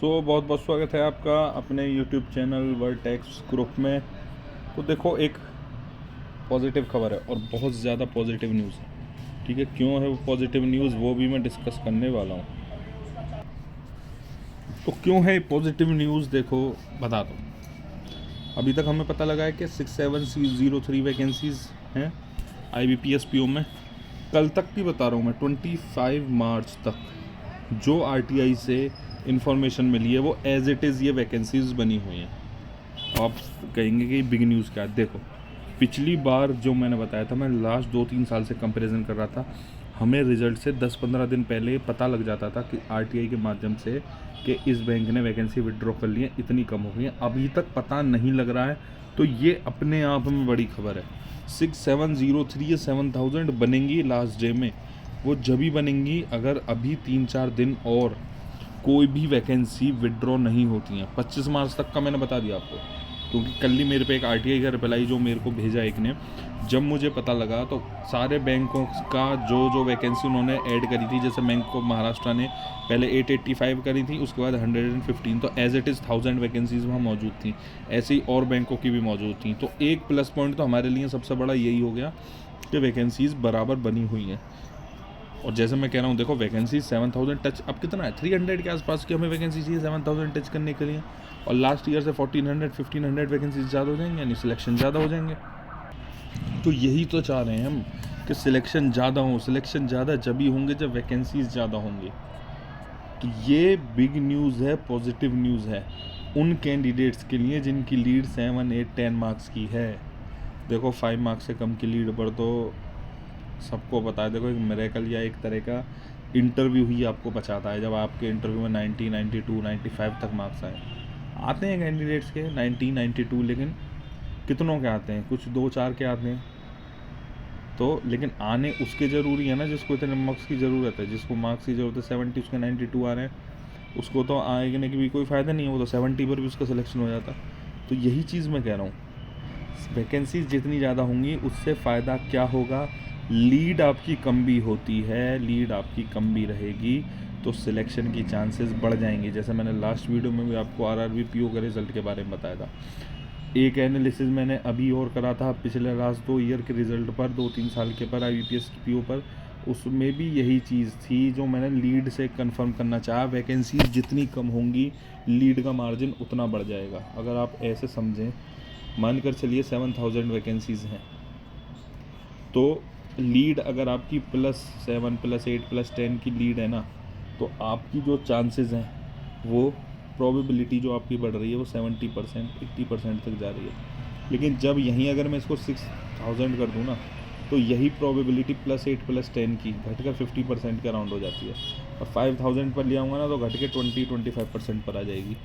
बहुत बहुत स्वागत है आपका अपने YouTube चैनल वर्टेक्स ग्रुप में। तो देखो, एक पॉजिटिव खबर है और बहुत ज़्यादा पॉजिटिव न्यूज़ है। ठीक है, क्यों है वो पॉजिटिव न्यूज़, वो भी मैं डिस्कस करने वाला हूँ। तो क्यों है पॉजिटिव न्यूज़, देखो बता दो। अभी तक हमें पता लगा है कि 6703 वैकेंसीज़ हैं IBPS PO में। कल तक की बता रहा हूँ मैं, 25 मार्च तक जो RTI से इंफॉर्मेशन मिली है वो एज इट इज़ ये वैकेंसीज़ बनी हुई हैं। आप कहेंगे कि बिग न्यूज़ क्या है। देखो, पिछली बार जो मैंने बताया था, मैं लास्ट 2-3 साल से कंपैरिजन कर रहा था, हमें रिजल्ट से 10-15 दिन पहले पता लग जाता था कि RTI के माध्यम से कि इस बैंक ने वैकेंसी विड्रॉ कर ली है, इतनी कम हो गई है। अभी तक पता नहीं लग रहा है, तो ये अपने आप में बड़ी खबर है। 6703 या 7000 बनेंगी लास्ट डे में, वो जब ही बनेंगी अगर अभी 3-4 दिन और कोई भी वैकेंसी विड्रॉ नहीं होती हैं। 25 मार्च तक का मैंने बता दिया आपको, क्योंकि कल ही मेरे पे एक RTI का रिप्लाई जो मेरे को भेजा एक ने, जब मुझे पता लगा तो सारे बैंकों का जो वैकेंसी उन्होंने ऐड करी थी, जैसे बैंक ऑफ महाराष्ट्र ने पहले 885 करी थी, उसके बाद 115, तो एज इट इज़ 1000 वैकेंसीज़ वहाँ मौजूद थी। ऐसे ही और बैंकों की भी मौजूद थी। तो एक प्लस पॉइंट तो हमारे लिए सबसे बड़ा यही हो गया कि वैकेंसीज़ बराबर बनी हुई हैं। और जैसे मैं कह रहा हूँ, देखो वैकेंसी 7000 टच अब कितना है, 300 के आसपास की हमें वैकेंसी चाहिए 7000 टच करने के लिए। और लास्ट ईयर से 1400-1500 वैकेंसी ज़्यादा हो जाएंगे, यानी सिलेक्शन ज़्यादा हो जाएंगे। तो यही तो चाह रहे हैं हम कि सिलेक्शन ज़्यादा हो। सिलेक्शन ज़्यादा जब ही होंगे जब वैकेंसीज ज़्यादा होंगी। तो ये बिग न्यूज़ है, पॉजिटिव न्यूज़ है उन कैंडिडेट्स के लिए जिनकी लीड 7, 8, 10 मार्क्स की है। देखो 5 मार्क्स से कम की लीड पर तो सबको पता है, देखो एक मिरेकल या एक तरह का इंटरव्यू ही आपको बचाता है। जब आपके इंटरव्यू में 90, 92, 95 तक मार्क्स आते हैं कैंडिडेट्स के 90, 92, लेकिन कितनों के आते हैं, कुछ 2-4 के आते हैं। तो लेकिन आने उसके ज़रूरी है ना जिसको इतने मार्क्स की ज़रूरत है। जिसको मार्क्स की ज़रूरत है 70, उसके 92 आ रहे हैं, उसको तो आने की भी कोई फ़ायदा नहीं है, वो तो 70 पर भी उसका सिलेक्शन हो जाता। तो यही चीज़ मैं कह रहा हूँ, वैकेंसीज जितनी ज़्यादा होंगी उससे फ़ायदा क्या होगा, लीड आपकी कम भी होती है, लीड आपकी कम भी रहेगी तो सिलेक्शन की चांसेस बढ़ जाएंगे। जैसे मैंने लास्ट वीडियो में भी आपको RRB PO के रिज़ल्ट के बारे में बताया था। एक एनालिसिस मैंने अभी और करा था पिछले लास्ट 2 ईयर के रिज़ल्ट पर, 2-3 साल के पर, IBPS PO पर। उसमें भी यही चीज़ थी जो मैंने लीड से कंफर्म करना चाहा। वैकेंसीज जितनी कम होंगी लीड का मार्जिन उतना बढ़ जाएगा। अगर आप ऐसे समझें, मानकर चलिए 7000 वैकेंसीज़ हैं, तो लीड अगर आपकी +7, +8, +10 की लीड है ना, तो आपकी जो चांसेस हैं वो प्रोबेबिलिटी जो आपकी बढ़ रही है वो 70%, 80% तक जा रही है। लेकिन जब यहीं अगर मैं इसको 6000 कर दूँ ना, तो यही प्रोबेबिलिटी +8, +10 की घटकर 50% के अराउंड हो जाती है। और 5000 पर ले आऊँगा ना तो घट के 20-25% पर आ जाएगी।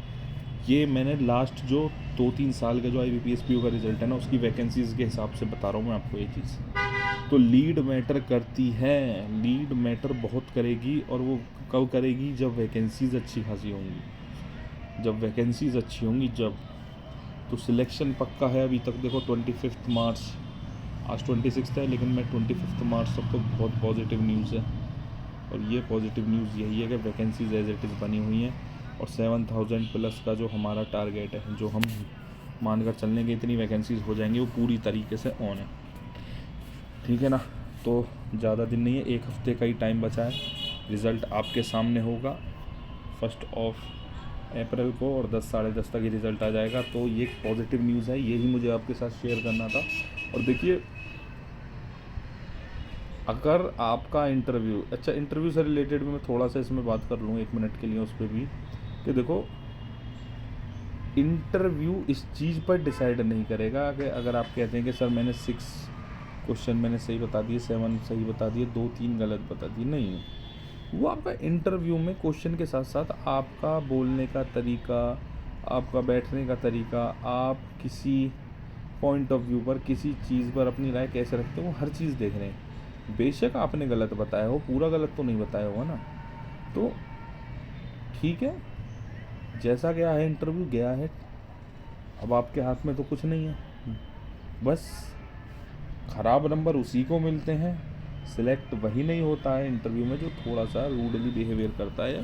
ये मैंने लास्ट जो 2-3 साल का जो IBPS PO का रिज़ल्ट है ना, उसकी वैकेंसीज़ के हिसाब से बता रहा हूँ मैं आपको ये चीज़। तो लीड मैटर करती है, लीड मैटर बहुत करेगी। और वो कब करेगी, जब वैकेंसीज़ अच्छी खासी होंगी। जब वैकेंसीज़ अच्छी होंगी जब, तो सिलेक्शन पक्का है। अभी तक देखो 25 मार्च, आज 26 है, लेकिन मैं 25 मार्च तक तो बहुत पॉजिटिव न्यूज़ है। और ये पॉजिटिव न्यूज़ यही है कि वैकेंसीज एज इट इज़ बनी हुई हैं और 7000 प्लस का जो हमारा टारगेट है, जो हम मानकर चलने के इतनी वैकेंसीज हो जाएंगी, वो पूरी तरीके से ऑन है। ठीक है ना। तो ज़्यादा दिन नहीं है, 1 हफ्ते का ही टाइम बचा है। रिज़ल्ट आपके सामने होगा 1 अप्रैल को, और 10, साढ़े 10 तक ही रिज़ल्ट आ जाएगा। तो ये पॉजिटिव न्यूज़ है, यही मुझे आपके साथ शेयर करना था। और देखिए, अगर आपका इंटरव्यू, अच्छा इंटरव्यू से रिलेटेड भी मैं थोड़ा सा इसमें बात कर लूँ 1 मिनट के लिए उस पर भी, कि देखो इंटरव्यू इस चीज़ पर डिसाइड नहीं करेगा कि अगर आप कहते हैं कि सर मैंने 6 क्वेश्चन मैंने सही बता दिए, 7 सही बता दिए, 2-3 गलत बता दिए, नहीं। वो आपका इंटरव्यू में क्वेश्चन के साथ साथ आपका बोलने का तरीका, आपका बैठने का तरीका, आप किसी पॉइंट ऑफ व्यू पर, किसी चीज़ पर अपनी राय कैसे रखते हो, वो हर चीज़ देख रहे हैं। बेशक आपने गलत बताया हो, पूरा गलत तो नहीं बताया होगा ना। तो ठीक है, जैसा गया है इंटरव्यू गया है, अब आपके हाथ में तो कुछ नहीं है। बस ख़राब नंबर उसी को मिलते हैं, सिलेक्ट वही नहीं होता है इंटरव्यू में जो थोड़ा सा रूडली बिहेवियर करता है,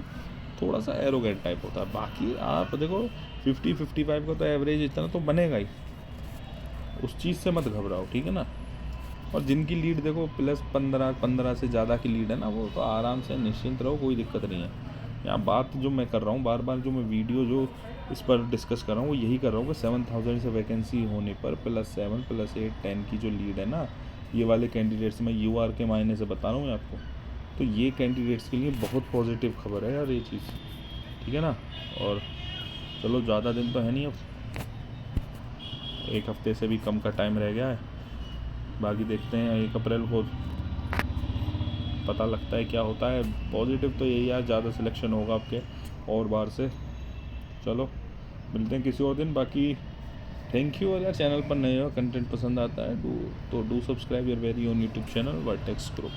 थोड़ा सा एरोगेंट टाइप होता है। बाकी आप देखो 50-55 का तो एवरेज इतना तो बनेगा ही, उस चीज़ से मत घबराओ, ठीक है ना। और जिनकी लीड देखो +15 से ज़्यादा की लीड है ना, वो तो आराम से निश्चिंत रहो, कोई दिक्कत नहीं है। यहाँ बात जो मैं कर रहा हूँ बार बार, जो मैं वीडियो जो इस पर डिस्कस कर रहा हूँ वो यही कर रहा हूँ कि 7000 से वैकेंसी होने पर +7 +8 10 की जो लीड है ना, ये वाले कैंडिडेट्स मैं UR के मायने से बता रहा हूँ आपको, तो ये कैंडिडेट्स के लिए बहुत पॉजिटिव खबर है यार ये चीज़, ठीक है ना। और चलो ज़्यादा दिन तो है नहीं, अब 1 हफ्ते से भी कम का टाइम रह गया है। बाकी देखते हैं 1 अप्रैल को पता लगता है क्या होता है। पॉजिटिव तो यही है, ज़्यादा सिलेक्शन होगा आपके और बार से। चलो मिलते हैं किसी और दिन। बाकी थैंक यू। और यार चैनल पर नए हो, कंटेंट पसंद आता है do subscribe your very own YouTube channel vertex group.